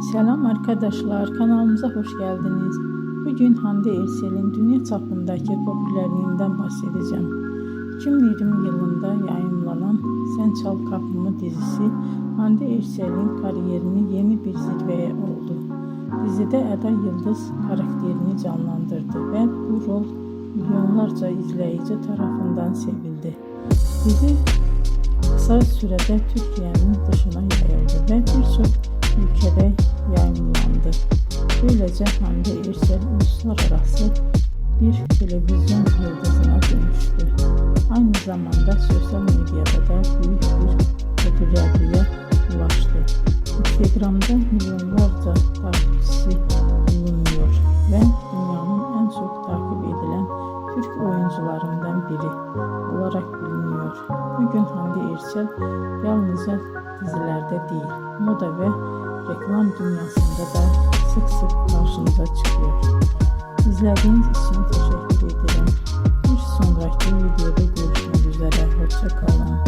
Selam arkadaşlar, kanalımıza hoş geldiniz. Bugün Hande Erçel'in dünya çapındaki popülerliğinden bahsedeceğim. 2020 yılında yayınlanan Sen Çal Kapımı dizisi Hande Erçel'in kariyerini yeni bir zirveye oldu. Dizide Eda Yıldız karakterini canlandırdı ve bu rol milyonlarca izleyici tarafından sevildi. Dizi kısa sürede Türkiye'nin dışına yayıldı ve birçok ülkede yayınlandı. Böylece Hande Erçel uluslararası bir televizyon yıldızına dönüştü. Aynı zamanda sosyal medyada da büyük bir popülerliğe ulaştı. Instagram'da milyonlarca takipçisi bulunuyor ve dünyanın en çok takip edilen Türk oyuncularından biri olarak biliniyor. Bugün Hande Erçel yalnızca dizilerde değil, moda ve reklam dünyasında da sık sık karşımıza çıkıyor. İzlediğiniz için teşekkür ederim. Bir sonraki videoda görüşmek üzere. Hoşça kalın.